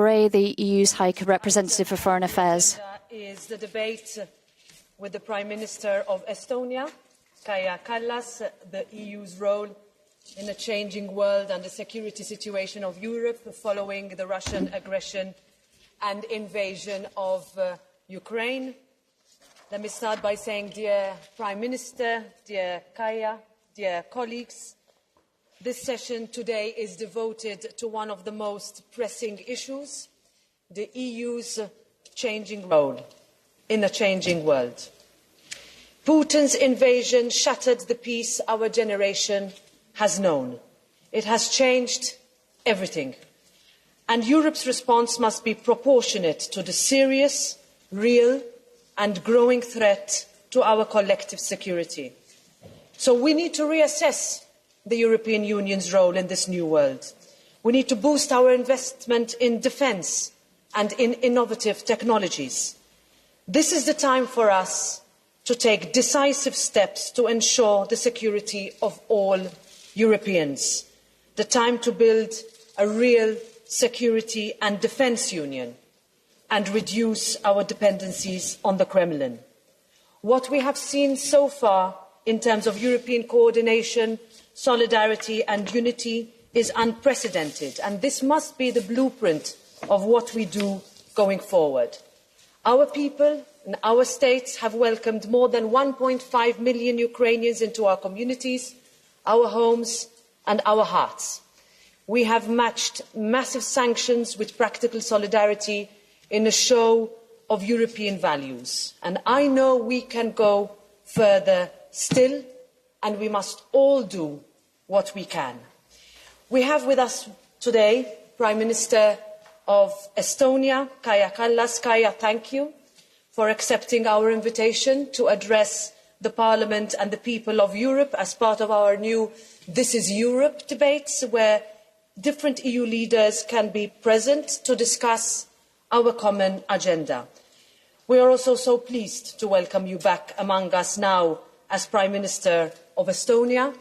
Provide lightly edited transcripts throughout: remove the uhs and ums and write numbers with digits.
Borrell, the EU's High Representative for Foreign Affairs. Is the debate with the Prime Minister of Estonia, Kaja Kallas, the EU's role in a changing world and the security situation of Europe following the Russian aggression and invasion of Ukraine. Let me start by saying, dear Prime Minister, dear Kaja, dear colleagues, this session today is devoted to one of the most pressing issues, the EU's changing role in a changing world. Putin's invasion shattered the peace our generation has known. It has changed everything. And Europe's response must be proportionate to the serious, real and growing threat to our collective security. So we need to reassess the European Union's role in this new world. We need to boost our investment in defence and in innovative technologies. This is the time for us to take decisive steps to ensure the security of all Europeans. The time to build a real security and defence union and reduce our dependencies on the Kremlin. What we have seen so far in terms of European coordination, solidarity and unity is unprecedented, and this must be the blueprint of what we do going forward. Our people and our states have welcomed more than 1.5 million Ukrainians into our communities, our homes and our hearts. We have matched massive sanctions with practical solidarity in a show of European values. And I know we can go further still, and we must all do what we can. We have with us today Prime Minister of Estonia, Kaja Kallas. Kaja, thank you for accepting our invitation to address the Parliament and the people of Europe as part of our new This is Europe debates, where different EU leaders can be present to discuss our common agenda. We are also so pleased to welcome you back among us now as Prime Minister of Estonia,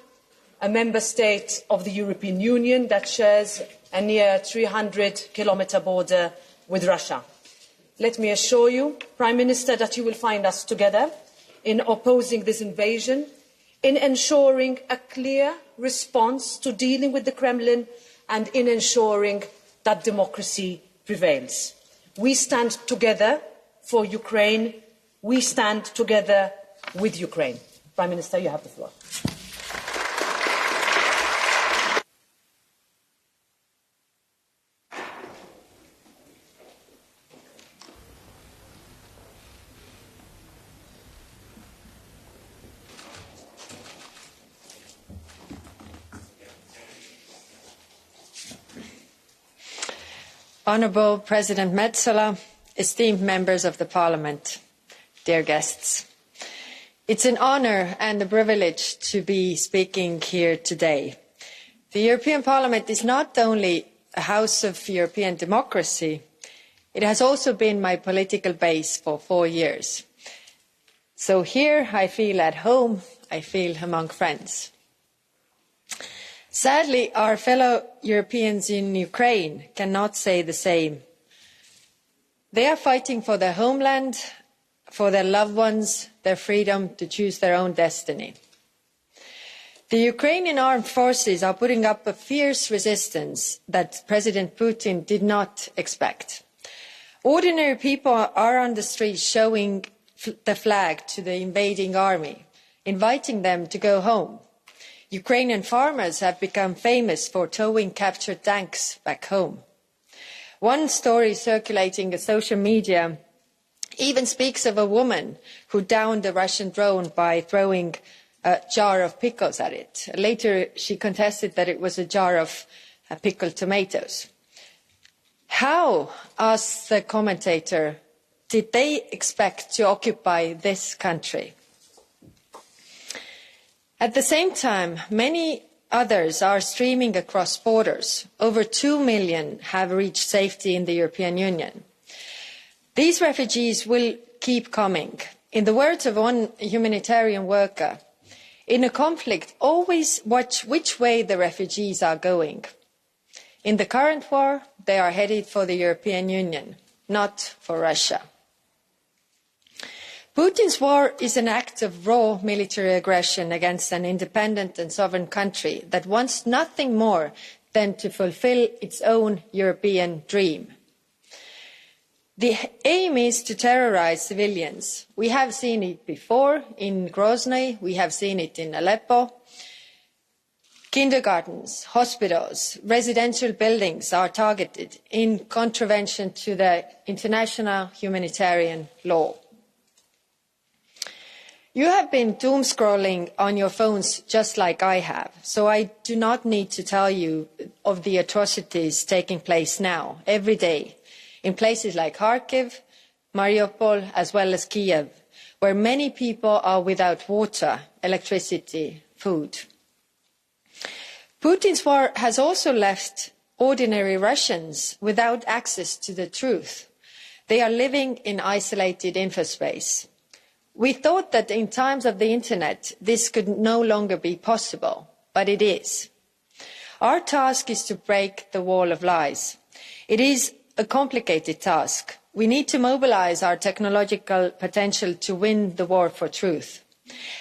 a member state of the European Union that shares a near 300-kilometre border with Russia. Let me assure you, Prime Minister, that you will find us together in opposing this invasion, in ensuring a clear response to dealing with the Kremlin, and in ensuring that democracy prevails. We stand together for Ukraine. We stand together with Ukraine. Prime Minister, you have the floor. Honourable President Metsola, esteemed members of the Parliament, dear guests. It's an honour and a privilege to be speaking here today. The European Parliament is not only a house of European democracy, it has also been my political base for 4 years. So here I feel at home, I feel among friends. Sadly, our fellow Europeans in Ukraine cannot say the same. They are fighting for their homeland, for their loved ones, their freedom to choose their own destiny. The Ukrainian armed forces are putting up a fierce resistance that President Putin did not expect. Ordinary people are on the streets showing the flag to the invading army, inviting them to go home. Ukrainian farmers have become famous for towing captured tanks back home. One story circulating on social media even speaks of a woman who downed a Russian drone by throwing a jar of pickles at it. Later, she contested that it was a jar of pickled tomatoes. How, asked the commentator, did they expect to occupy this country? At the same time, many others are streaming across borders. Over 2 million have reached safety in the European Union. These refugees will keep coming. In the words of one humanitarian worker, in a conflict, always watch which way the refugees are going. In the current war, they are headed for the European Union, not for Russia. Putin's war is an act of raw military aggression against an independent and sovereign country that wants nothing more than to fulfill its own European dream. The aim is to terrorize civilians. We have seen it before in Grozny, we have seen it in Aleppo. Kindergartens, hospitals, residential buildings are targeted in contravention to the international humanitarian law. You have been doom scrolling on your phones just like I have, so I do not need to tell you of the atrocities taking place now, every day, in places like Kharkiv, Mariupol, as well as Kiev, where many people are without water, electricity, food. Putin's war has also left ordinary Russians without access to the truth. They are living in isolated infospace. We thought that in times of the internet, this could no longer be possible, but it is. Our task is to break the wall of lies. It is a complicated task. We need to mobilize our technological potential to win the war for truth.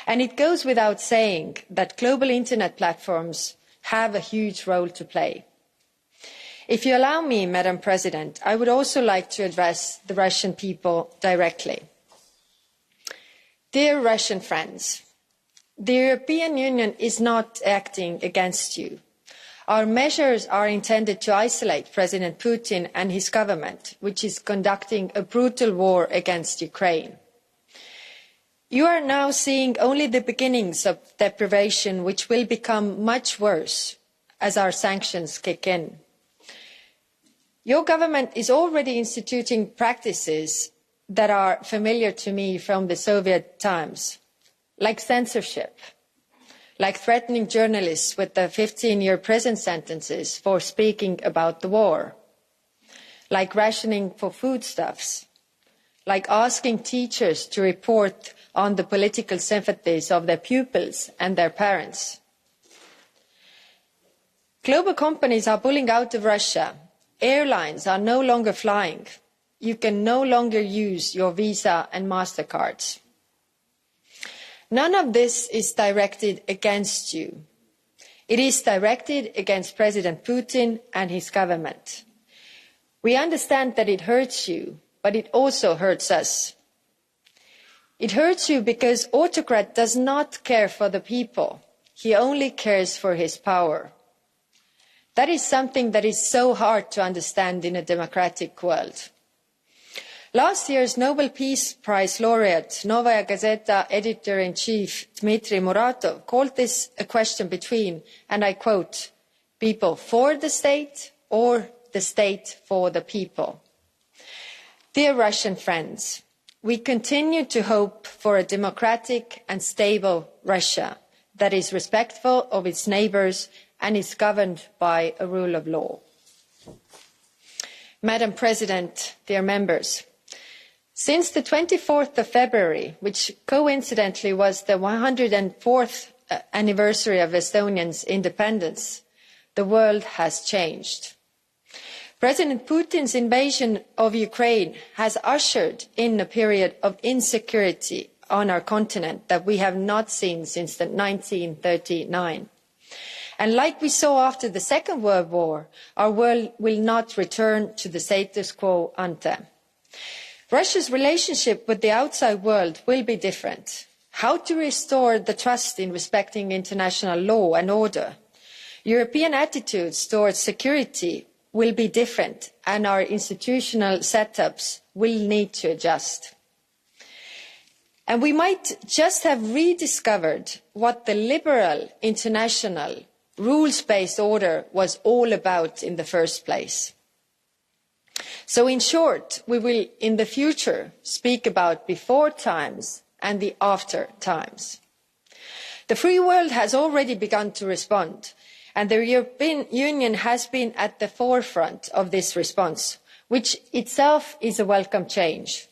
And it goes without saying that global internet platforms have a huge role to play. If you allow me, Madam President, I would also like to address the Russian people directly. Dear Russian friends, the European Union is not acting against you. Our measures are intended to isolate President Putin and his government, which is conducting a brutal war against Ukraine. You are now seeing only the beginnings of deprivation, which will become much worse as our sanctions kick in. Your government is already instituting practices that are familiar to me from the Soviet times, like censorship, like threatening journalists with the 15-year prison sentences for speaking about the war, like rationing for foodstuffs, like asking teachers to report on the political sympathies of their pupils and their parents. Global companies are pulling out of Russia. Airlines are no longer flying. You can no longer use your Visa and MasterCards. None of this is directed against you. It is directed against President Putin and his government. We understand that it hurts you, but it also hurts us. It hurts you because autocrat does not care for the people. He only cares for his power. That is something that is so hard to understand in a democratic world. Last year's Nobel Peace Prize laureate, Novaya Gazeta editor-in-chief Dmitry Muratov called this a question between, and I quote, people for the state or the state for the people. Dear Russian friends, we continue to hope for a democratic and stable Russia that is respectful of its neighbours and is governed by a rule of law. Madam President, dear members, since the 24th of February, which coincidentally was the 104th anniversary of Estonia's independence, the world has changed. President Putin's invasion of Ukraine has ushered in a period of insecurity on our continent that we have not seen since 1939. And like we saw after the Second World War, our world will not return to the status quo ante. Russia's relationship with the outside world will be different. How to restore the trust in respecting international law and order? European attitudes towards security will be different, and our institutional setups will need to adjust. And we might just have rediscovered what the liberal international rules-based order was all about in the first place. So in short, we will in the future speak about before times and the after times. The free world has already begun to respond, and the European Union has been at the forefront of this response, which itself is a welcome change.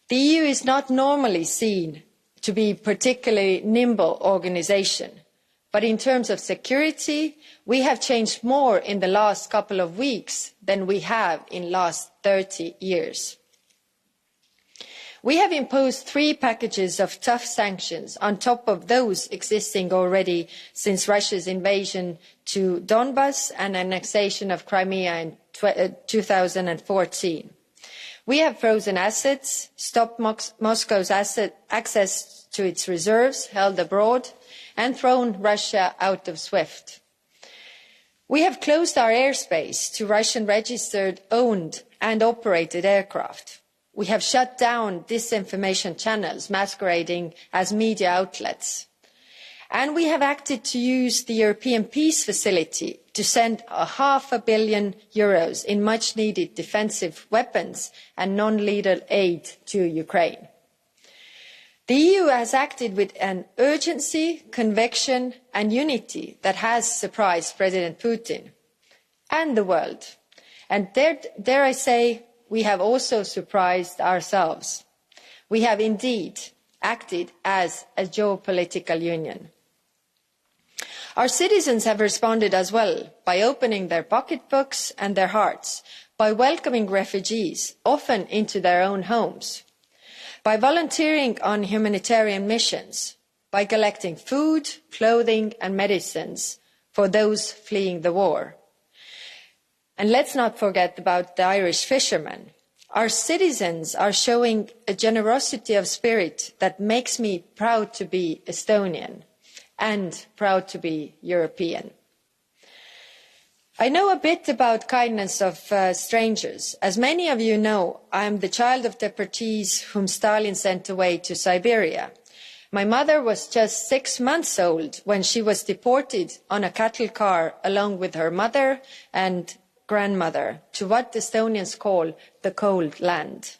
The EU is not normally seen to be a particularly nimble organisation, But in terms of security, we have changed more in the last couple of weeks than we have in the last 30 years. We have imposed 3 packages of tough sanctions on top of those existing already since Russia's invasion to Donbas and annexation of Crimea in 2014. We have frozen assets, stopped Moscow's access to its reserves held abroad, and thrown Russia out of SWIFT. We have closed our airspace to Russian-registered, owned and operated aircraft. We have shut down disinformation channels masquerading as media outlets. And we have acted to use the European Peace Facility to send €500 million in much-needed defensive weapons and non-lethal aid to Ukraine. The EU has acted with an urgency, conviction and unity that has surprised President Putin and the world. And dare I say, we have also surprised ourselves. We have indeed acted as a geopolitical union. Our citizens have responded as well by opening their pocketbooks and their hearts, by welcoming refugees, often into their own homes, by volunteering on humanitarian missions, by collecting food, clothing and medicines for those fleeing the war. And let's not forget about the Irish fishermen. Our citizens are showing a generosity of spirit that makes me proud to be Estonian and proud to be European. I know a bit about kindness of strangers. As many of you know, I am the child of deportees whom Stalin sent away to Siberia. My mother was just 6 months old when she was deported on a cattle car along with her mother and grandmother to what Estonians call the cold land.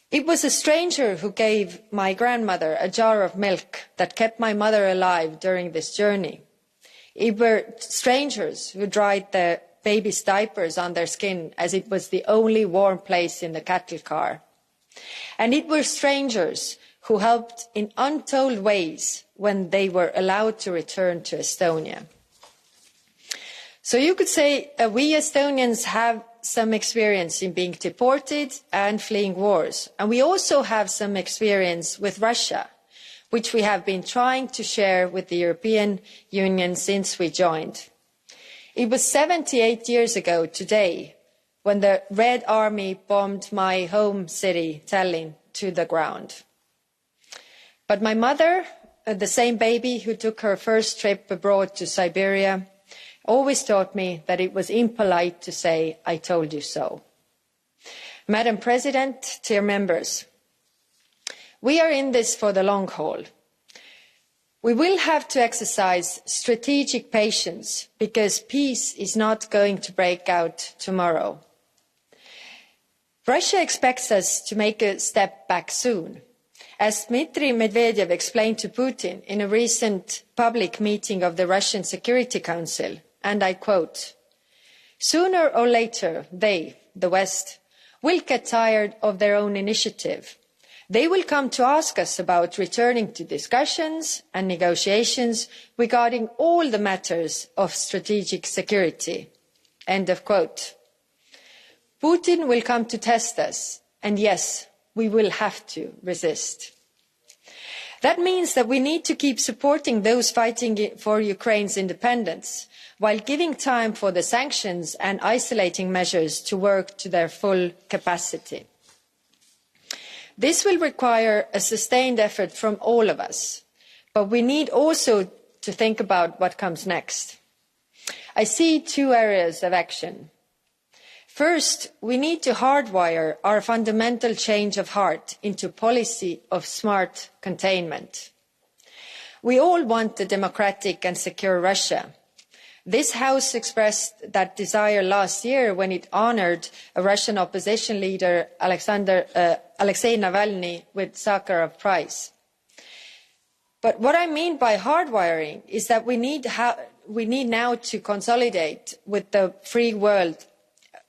It was a stranger who gave my grandmother a jar of milk that kept my mother alive during this journey. It were strangers who dried the baby's diapers on their skin as it was the only warm place in the cattle car. And it were strangers who helped in untold ways when they were allowed to return to Estonia. So you could say we Estonians have some experience in being deported and fleeing wars. And we also have some experience with Russia, which we have been trying to share with the European Union since we joined. It was 78 years ago today when the Red Army bombed my home city, Tallinn, to the ground. But my mother, the same baby who took her first trip abroad to Siberia, always taught me that it was impolite to say, "I told you so." Madam President, dear members, we are in this for the long haul. We will have to exercise strategic patience because peace is not going to break out tomorrow. Russia expects us to make a step back soon. As Dmitry Medvedev explained to Putin in a recent public meeting of the Russian Security Council, and I quote, "Sooner or later, they, the West, will get tired of their own initiative. They will come to ask us about returning to discussions and negotiations regarding all the matters of strategic security." End of quote. Putin will come to test us, and yes, we will have to resist. That means that we need to keep supporting those fighting for Ukraine's independence, while giving time for the sanctions and isolating measures to work to their full capacity. This will require a sustained effort from all of us, but we need also to think about what comes next. I see 2 areas of action. First, we need to hardwire our fundamental change of heart into policy of smart containment. We all want a democratic and secure Russia. This House expressed that desire last year when it honoured a Russian opposition leader, Alexei Navalny, with Sakharov Prize. But what I mean by hardwiring is that we need now to consolidate with the free world,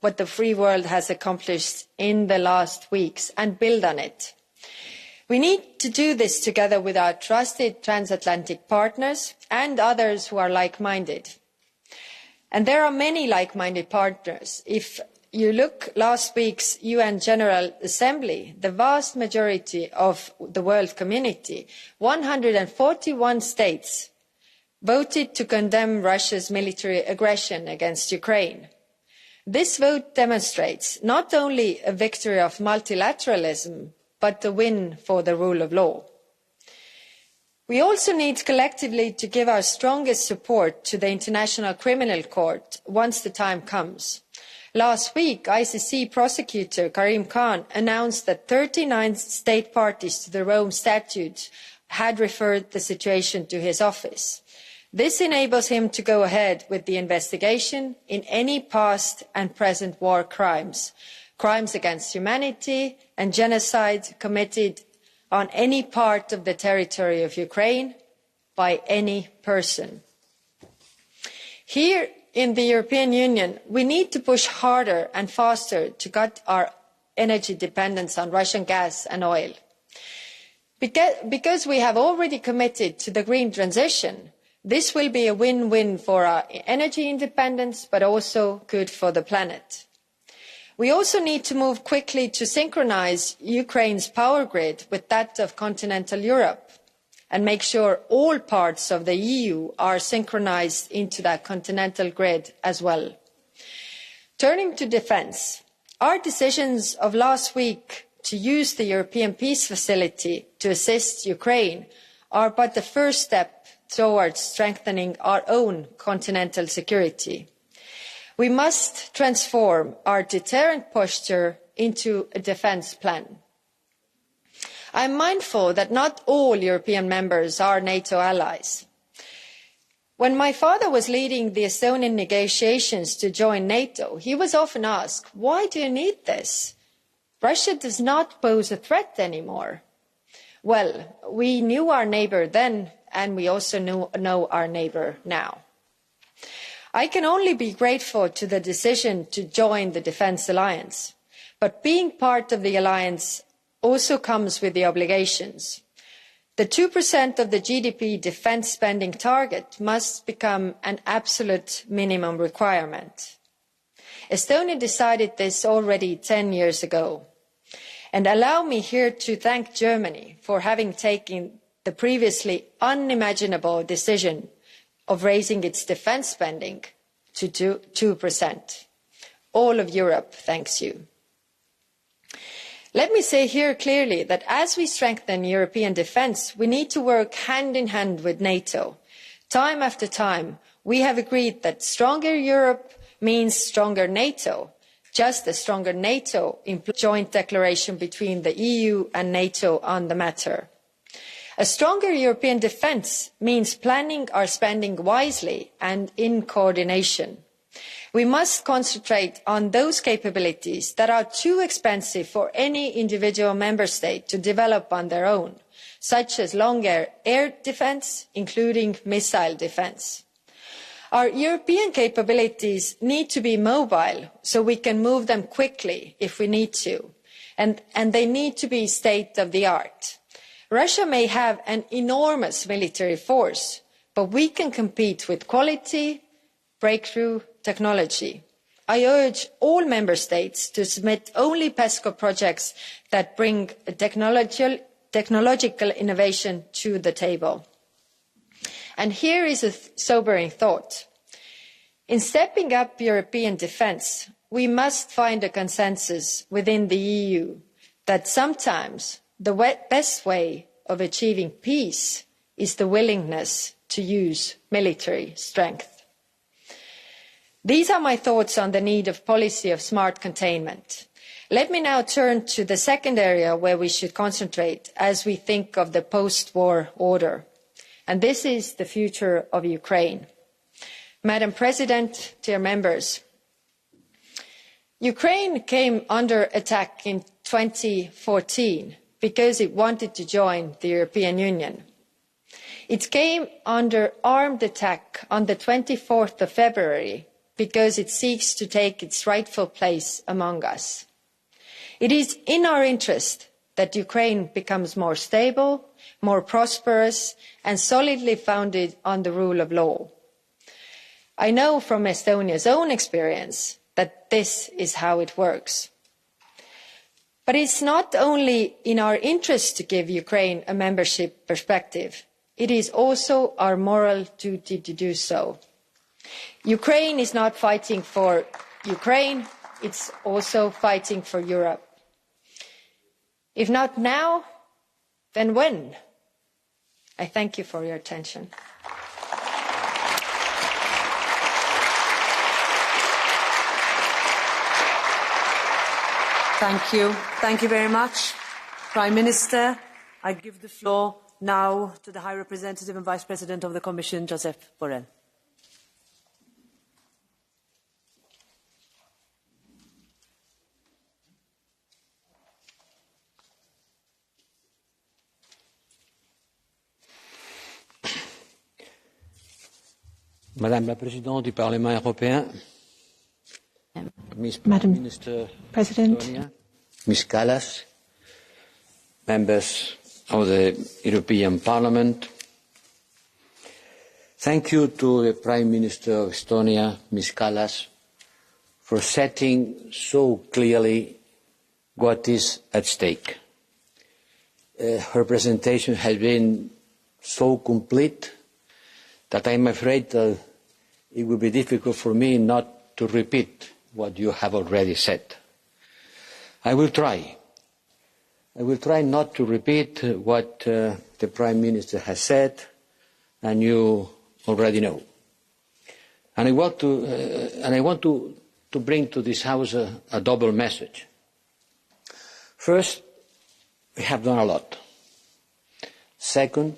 what the free world has accomplished in the last weeks, and build on it. We need to do this together with our trusted transatlantic partners and others who are like-minded. And there are many like-minded partners. If you look at last week's UN General Assembly, the vast majority of the world community, 141 states, voted to condemn Russia's military aggression against Ukraine. This vote demonstrates not only a victory of multilateralism, but a win for the rule of law. We also need collectively to give our strongest support to the International Criminal Court once the time comes. Last week, ICC prosecutor Karim Khan announced that 39 state parties to the Rome Statute had referred the situation to his office. This enables him to go ahead with the investigation in any past and present war crimes, crimes against humanity and genocide committed on any part of the territory of Ukraine by any person. Here in the European Union, we need to push harder and faster to cut our energy dependence on Russian gas and oil. Because we have already committed to the green transition, this will be a win-win for our energy independence, but also good for the planet. We also need to move quickly to synchronise Ukraine's power grid with that of continental Europe and make sure all parts of the EU are synchronised into that continental grid as well. Turning to defence, our decisions of last week to use the European Peace Facility to assist Ukraine are but the first step towards strengthening our own continental security. We must transform our deterrent posture into a defence plan. I am mindful that not all European members are NATO allies. When my father was leading the Estonian negotiations to join NATO, he was often asked, "Why do you need this? Russia does not pose a threat anymore." Well, we knew our neighbour then, and we also know our neighbour now. I can only be grateful to the decision to join the Defence Alliance, but being part of the alliance also comes with the obligations. The 2% of the GDP defence spending target must become an absolute minimum requirement. Estonia decided this already 10 years ago. And allow me here to thank Germany for having taken the previously unimaginable decision of raising its defence spending to 2%. All of Europe thanks you. Let me say here clearly that as we strengthen European defence, we need to work hand in hand with NATO. Time after time, we have agreed that stronger Europe means stronger NATO, just as stronger NATO implies a joint declaration between the EU and NATO on the matter. A stronger European defence means planning our spending wisely and in coordination. We must concentrate on those capabilities that are too expensive for any individual member state to develop on their own, such as longer air defence, including missile defence. Our European capabilities need to be mobile so we can move them quickly if we need to, and they need to be state-of-the-art. Russia may have an enormous military force, but we can compete with quality, breakthrough technology. I urge all member states to submit only PESCO projects that bring technological innovation to the table. And here is a sobering thought. In stepping up European defence, we must find a consensus within the EU that sometimes the best way of achieving peace is the willingness to use military strength. These are my thoughts on the need of policy of smart containment. Let me now turn to the second area where we should concentrate as we think of the post-war order. And this is the future of Ukraine. Madam President, dear members, Ukraine came under attack in 2014 because it wanted to join the European Union. It came under armed attack on the 24th of February because it seeks to take its rightful place among us. It is in our interest that Ukraine becomes more stable, more prosperous and solidly founded on the rule of law. I know from Estonia's own experience that this is how it works. But it's not only in our interest to give Ukraine a membership perspective, it is also our moral duty to do so. Ukraine is not fighting for Ukraine, it's also fighting for Europe. If not now, then when? I thank you for your attention. Thank you. Thank you very much, Prime Minister. I give the floor now to the High Representative and Vice President of the Commission, Josep Borrell. Madame la Présidente du Parlement européen, Madam President, Estonia, Ms. Kallas, members of the European Parliament, thank you to the Prime Minister of Estonia, Ms. Kallas, for setting so clearly what is at stake. Her presentation has been so complete that I'm afraid it would be difficult for me not to repeat what you have already said. I will try. I will try not to repeat what the Prime Minister has said and you already know. And I want to bring to this House a double message. First, we have done a lot. Second,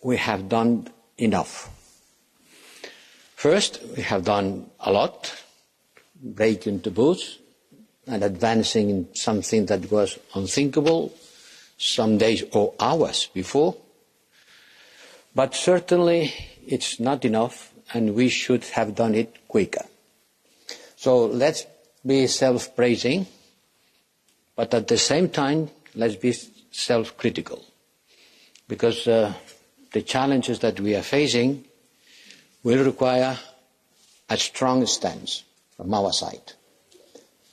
we have done enough. First, we have done a lot, breaking taboos and advancing in something that was unthinkable some days or hours before. But certainly it's not enough and we should have done it quicker. So let's be self-praising, but at the same time, let's be self-critical. Because the challenges that we are facing will require a strong stance from our side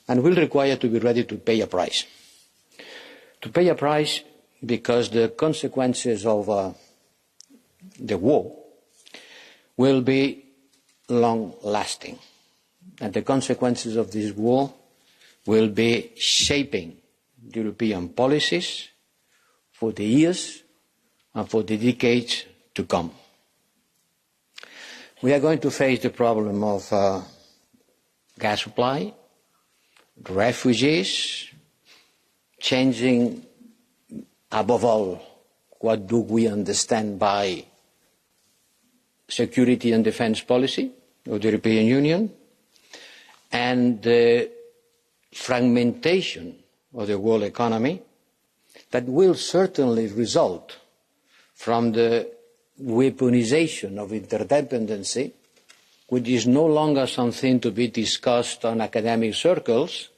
and will require to be ready to pay a price. To pay a price because the consequences of the war will be long-lasting, and the consequences of this war will be shaping European policies for the years and for the decades to come. We are going to face the problem of gas supply, refugees, changing, above all, what do we understand by security and defence policy of the European Union, and the fragmentation of the world economy that will certainly result from the weaponization of interdependency, which is no longer something to be discussed on academic circles,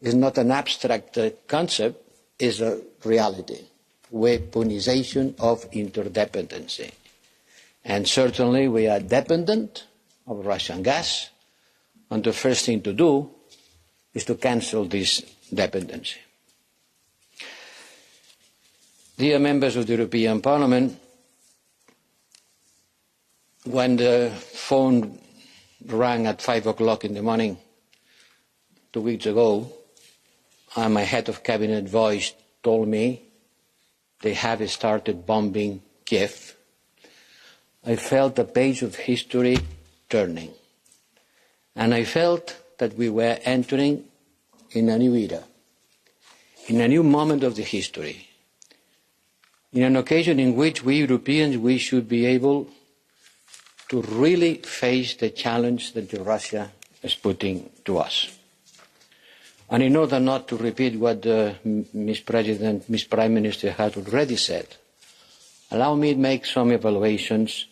is not an abstract concept, is a reality. Weaponization of interdependency. And certainly we are dependent of Russian gas, and the first thing to do is to cancel this dependency. Dear members of the European Parliament, when the phone rang at 5 o'clock in the morning 2 weeks ago, and my head of cabinet voice told me they have started bombing Kiev, I felt the page of history turning. And I felt that we were entering in a new era, in a new moment of the history, in an occasion in which we Europeans, we should be able to really face the challenge that Russia is putting to us. And in order not to repeat what Ms. Prime Minister has already said, allow me to make some evaluations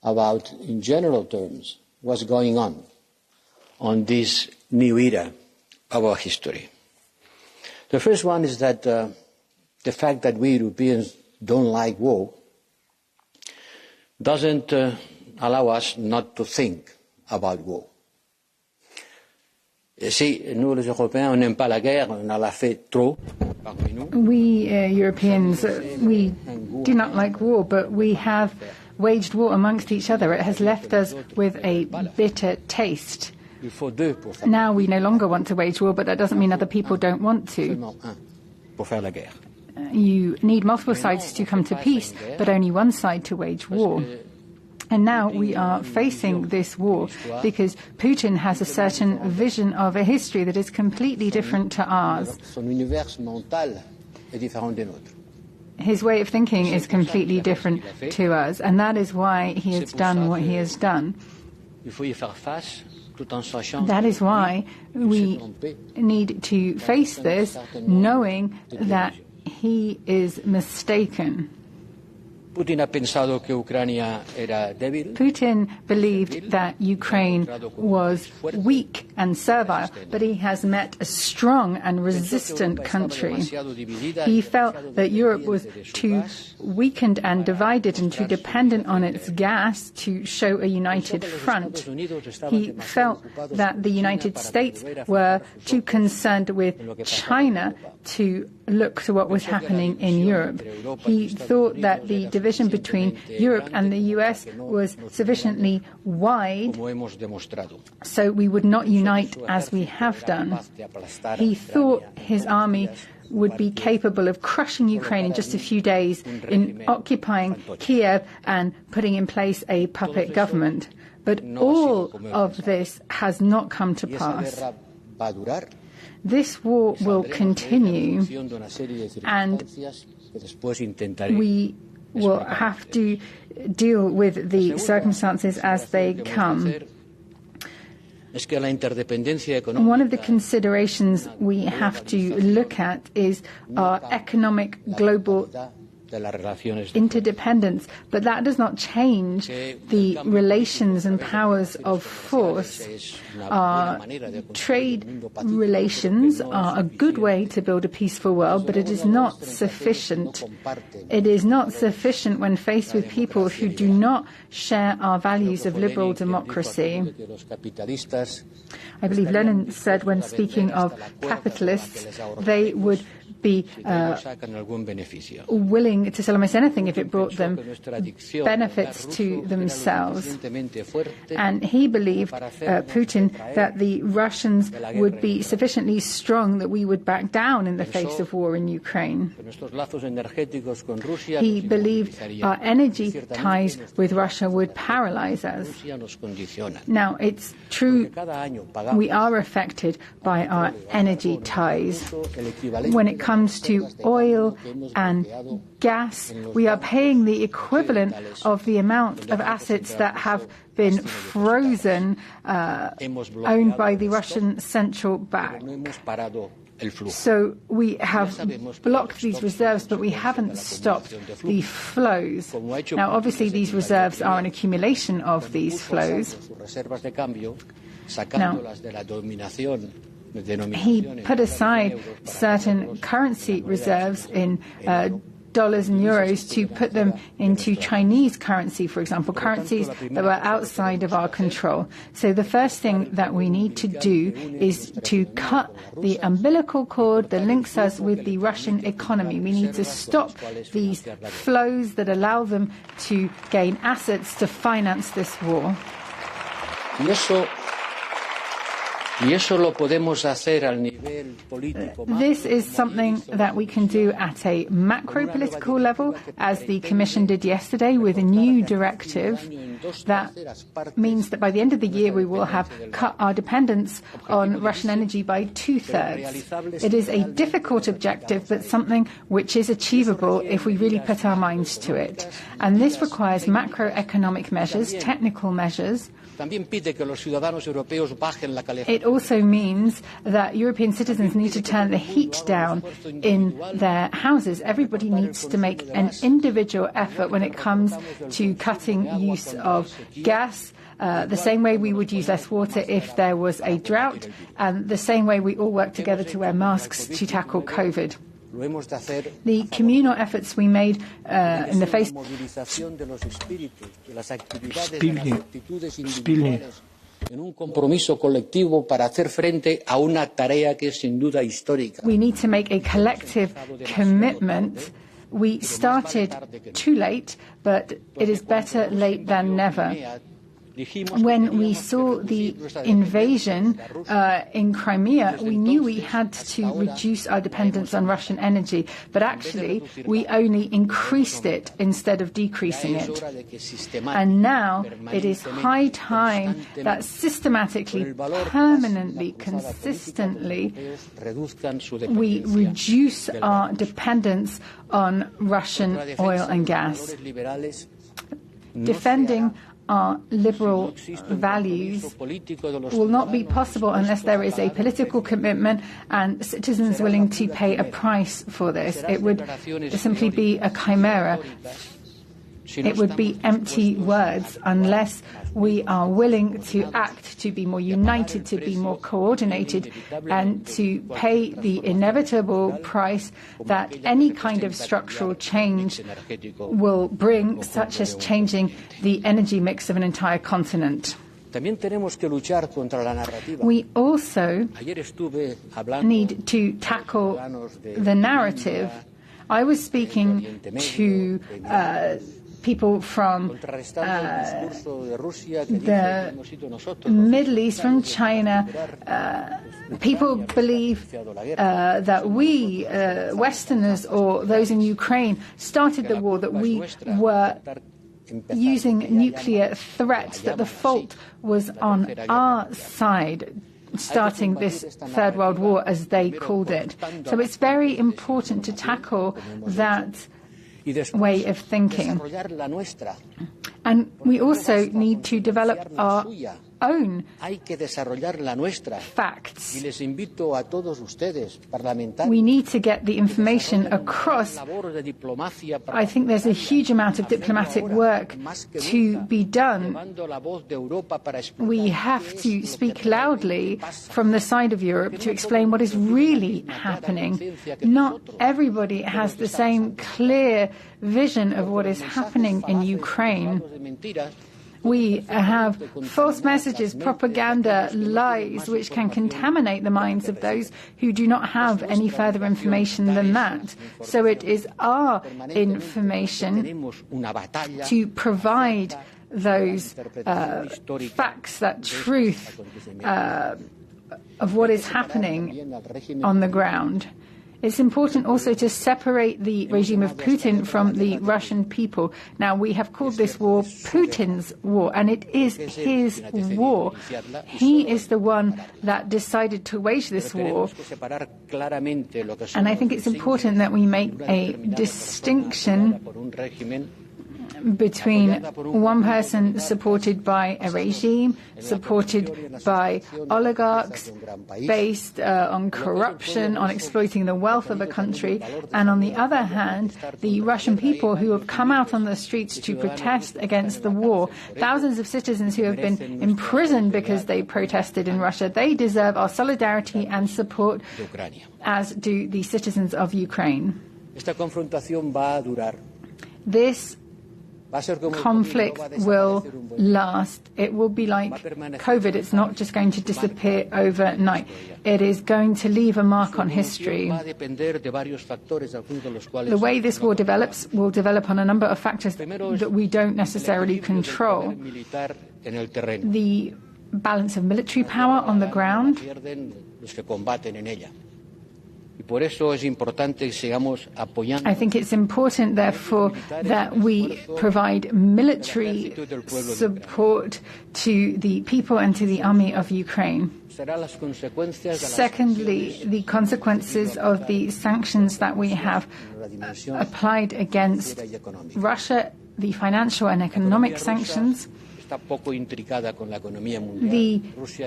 about, in general terms, what's going on this new era of our history. The first one is that the fact that we Europeans don't like war doesn't allow us not to think about war. Si nous, les Européens, on n'aime pas la guerre, on en a fait trop parmi nous. We Europeans, we do not like war, but we have waged war amongst each other. It has left us with a bitter taste. Now we no longer want to wage war, but that doesn't mean other people don't want to. You need multiple sides to come to peace, but only one side to wage war. And now we are facing this war because Putin has a certain vision of a history that is completely different to ours. His way of thinking is completely different to us, and that is why he has done what he has done. That is why we need to face this knowing that he is mistaken. Putin believed that Ukraine was weak and servile, but he has met a strong and resistant country. He felt that Europe was too weakened and divided and too dependent on its gas to show a united front. He felt that the United States were too concerned with China to look to what was happening in Europe. He thought that the division between Europe and the US was sufficiently wide, so we would not unite as we have done. He thought his army would be capable of crushing Ukraine in just a few days, in occupying Kiev and putting in place a puppet government. But all of this has not come to pass. This war will continue, and we will have to deal with the circumstances as they come. One of the considerations we have to look at is our economic global interdependence, but that does not change the relations and powers of force. Our trade relations are a good way to build a peaceful world, but it is not sufficient. It is not sufficient when faced with people who do not share our values of liberal democracy. I believe Lenin said when speaking of capitalists, they would be willing to sell almost anything if it brought them benefits to themselves. And he believed, Putin, that the Russians would be sufficiently strong that we would back down in the face of war in Ukraine. He believed our energy ties with Russia would paralyze us. Now, it's true we are affected by our energy ties. When it comes to oil and gas, we are paying the equivalent of the amount of assets that have been frozen, owned by the Russian central bank. So we have blocked these reserves, but we haven't stopped the flows. Now, obviously, these reserves are an accumulation of these flows. Now, he put aside certain currency reserves in dollars and euros to put them into Chinese currency, for example, currencies that were outside of our control. So the first thing that we need to do is to cut the umbilical cord that links us with the Russian economy. We need to stop these flows that allow them to gain assets to finance this war. This is something that we can do at a macro-political level, as the Commission did yesterday with a new directive. That means that by the end of the year we will have cut our dependence on Russian energy by 2/3. It is a difficult objective, but something which is achievable if we really put our minds to it. And this requires macroeconomic measures, technical measures. It also means that European citizens need to turn the heat down in their houses. Everybody needs to make an individual effort when it comes to cutting use of gas, the same way we would use less water if there was a drought, and the same way we all work together to wear masks to tackle COVID. The communal efforts we made in the face en un compromiso colectivo para hacer frente a una tarea que es sin duda histórica. We need to make a collective commitment. We started too late, but it is better late than never. When we saw the invasion in Crimea, we knew we had to reduce our dependence on Russian energy, but actually we only increased it instead of decreasing it. And now it is high time that systematically, permanently, consistently, we reduce our dependence on Russian oil and gas. Defending our liberal values will not be possible unless there is a political commitment and citizens willing to pay a price for this. It would simply be a chimera. It would be empty words unless we are willing to act, to be more united, to be more coordinated, and to pay the inevitable price that any kind of structural change will bring, such as changing the energy mix of an entire continent. We also need to tackle the narrative. I was speaking to people from the Middle East, from China. People believe that we, Westerners or those in Ukraine, started the war, that we were using nuclear threats, that the fault was on our side, starting this Third World War, as they called it. So it's very important to tackle that way of thinking. And we also need to develop our own facts. We need to get the information across. I think there's a huge amount of diplomatic work to be done. We have to speak loudly from the side of Europe to explain what is really happening. Not everybody has the same clear vision of what is happening in Ukraine. We have false messages, propaganda, lies, which can contaminate the minds of those who do not have any further information than that. So it is our information to provide those facts, that truth of what is happening on the ground. It's important also to separate the regime of Putin from the Russian people. Now, we have called this war Putin's war, and it is his war. He is the one that decided to wage this war. And I think it's important that we make a distinction between one person supported by a regime, supported by oligarchs, based on corruption, on exploiting the wealth of a country, and on the other hand, the Russian people who have come out on the streets to protest against the war. Thousands of citizens who have been imprisoned because they protested in Russia. They deserve our solidarity and support, as do the citizens of Ukraine. This conflict will last. It will be like COVID. It's not just going to disappear overnight. It is going to leave a mark on history. The way this war develops will develop on a number of factors that we don't necessarily control. The balance of military power on the ground. I think it's important, therefore, that we provide military support to the people and to the army of Ukraine. Secondly, the consequences of the sanctions that we have applied against Russia, the financial and economic sanctions. The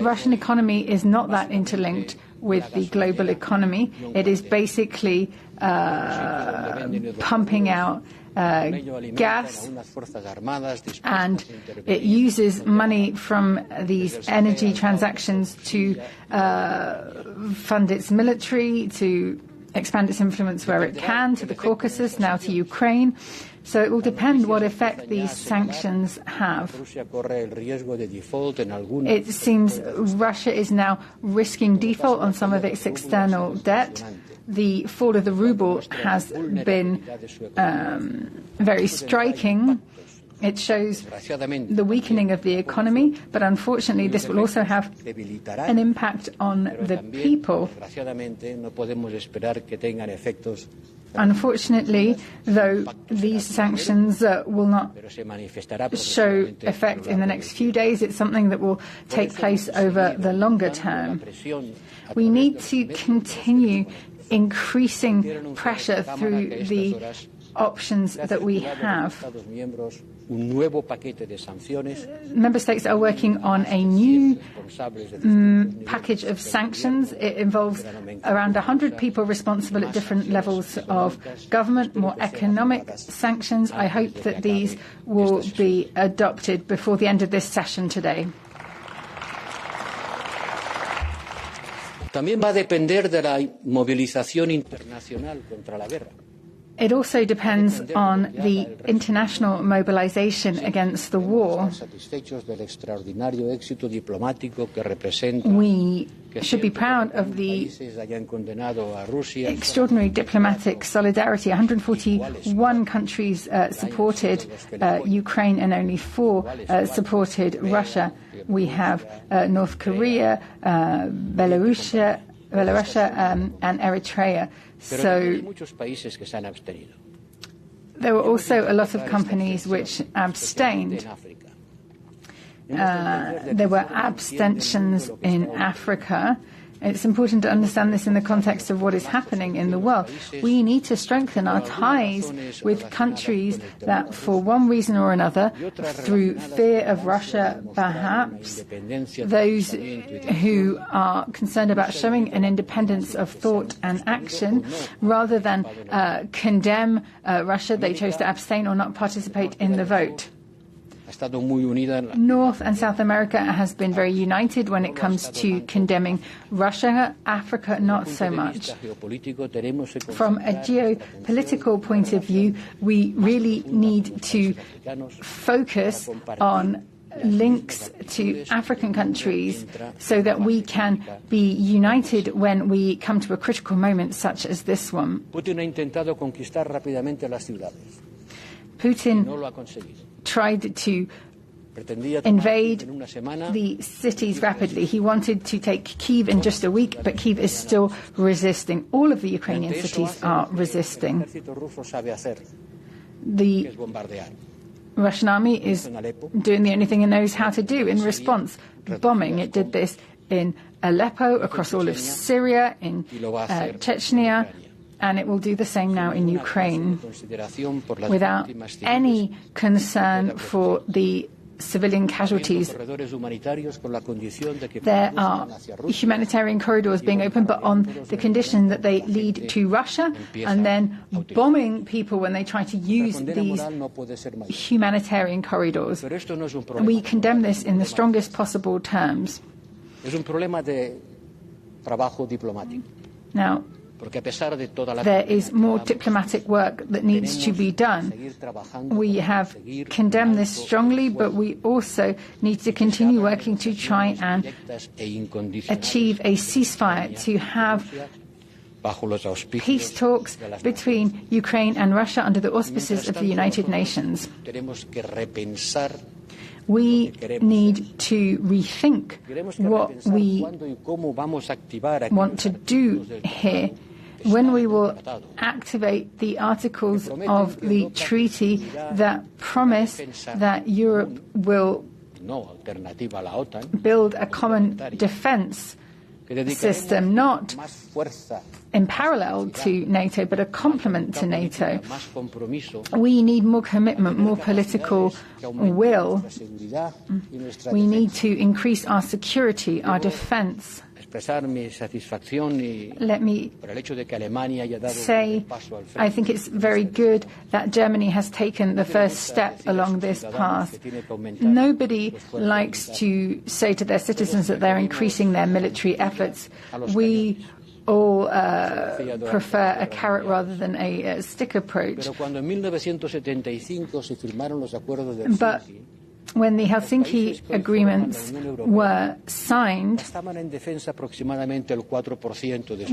Russian economy is not that interlinked with the global economy. It is basically pumping out gas, and it uses money from these energy transactions to fund its military, to expand its influence where it can, to the Caucasus, now to Ukraine. So it will depend what effect these sanctions have. It seems Russia is now risking default on some of its external debt. The fall of the ruble has been very striking. It shows the weakening of the economy, but unfortunately this will also have an impact on the people. Unfortunately, though, these sanctions will not show effect in the next few days. It's something that will take place over the longer term. We need to continue increasing pressure through the options that we have. Member states are working on a new package of sanctions. It involves around 100 people responsible at different levels of government, more economic sanctions. I hope that these will be adopted before the end of this session today. También va a depender de la movilización internacional contra la guerra. It also depends on the international mobilization against the war. We should be proud of the extraordinary diplomatic solidarity. 141 countries supported Ukraine and only 4 supported Russia. We have North Korea, Belarus, and Eritrea. So there were also a lot of companies which abstained. There were abstentions in Africa. It's important to understand this in the context of what is happening in the world. We need to strengthen our ties with countries that, for one reason or another, through fear of Russia, perhaps, those who are concerned about showing an independence of thought and action, rather than condemn Russia, they chose to abstain or not participate in the vote. North and South America has been very united when it comes to condemning Russia. Africa, not so much. From a geopolitical point of view, we really need to focus on links to African countries so that we can be united when we come to a critical moment such as this one. Putin tried to invade the cities rapidly. He wanted to take Kyiv in just a week, but Kyiv is still resisting. All of the Ukrainian cities are resisting. The Russian army is doing the only thing it knows how to do in response, bombing. It did this in Aleppo, across all of Syria, in Chechnya, and it will do the same now in Ukraine, without any concern for the civilian casualties. There are humanitarian corridors being opened, but on the condition that they lead to Russia, and then bombing people when they try to use these humanitarian corridors. We condemn this in the strongest possible terms. Now, there is more diplomatic work that needs to be done. We have condemned this strongly, but we also need to continue working to try and achieve a ceasefire, to have peace talks between Ukraine and Russia under the auspices of the United Nations. We need to rethink what we want to do here. When we will activate the articles of the treaty that promise that Europe will build a common defense system, not in parallel to NATO, but a complement to NATO. We need more commitment, more political will. We need to increase our security, our defense. Let me say, I think it's very good that Germany has taken the first step along this path. Nobody likes to say to their citizens that they're increasing their military efforts. We all prefer a carrot rather than a stick approach. But when the Helsinki agreements were signed,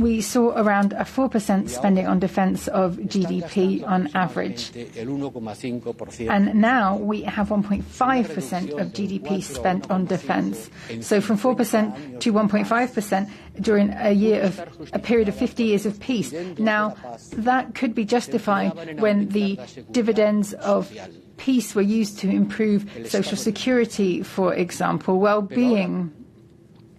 we saw around a 4% spending on defense of GDP on average. And now we have 1.5% of GDP spent on defense. So from 4% to 1.5% during a period of 50 years of peace. Now, that could be justified when the dividends of peace were used to improve social security, for example, well-being.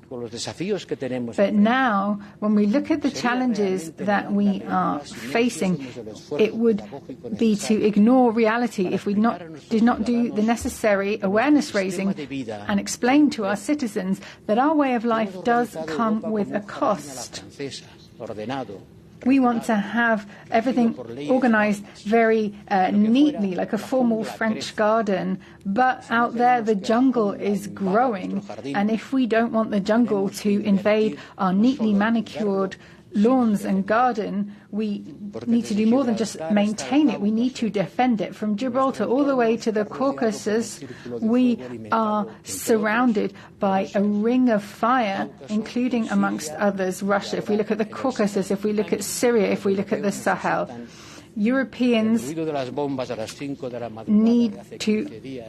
But now, when we look at the challenges that we are facing, it would be to ignore reality if we did not do the necessary awareness raising and explain to our citizens that our way of life does come with a cost. We want to have everything organized very neatly, like a formal French garden. But out there, the jungle is growing. And if we don't want the jungle to invade our neatly manicured lawns and garden, we need to do more than just maintain it. We need to defend it. From Gibraltar all the way to the Caucasus, we are surrounded by a ring of fire, including, amongst others, Russia. If we look at the Caucasus, if we look at Syria, if we look at the Sahel, Europeans need to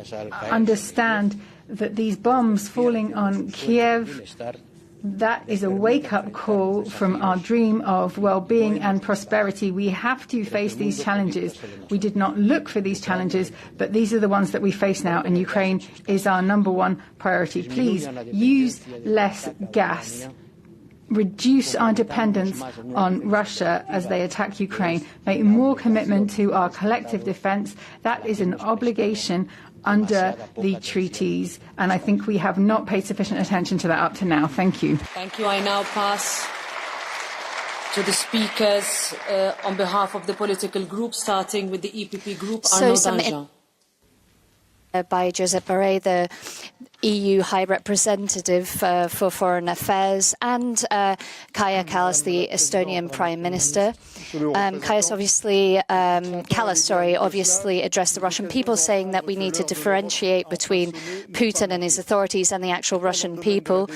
understand that these bombs falling on Kiev, that is a wake-up call from our dream of well-being and prosperity. We have to face these challenges. We did not look for these challenges, but these are the ones that we face now, and Ukraine is our number one priority. Please use less gas. Reduce our dependence on Russia as they attack Ukraine. Make more commitment to our collective defense. That is an obligation under the treaties, and I think we have not paid sufficient attention to that up to now. Thank you. Thank you. I now pass to the speakers on behalf of the political group, starting with the EPP group. By Josep Borrell, the EU High Representative for Foreign Affairs, and Kaja Kallas, the Estonian Prime Minister. Kallas obviously addressed the Russian people, saying that we need to differentiate between Putin and his authorities and the actual Russian people.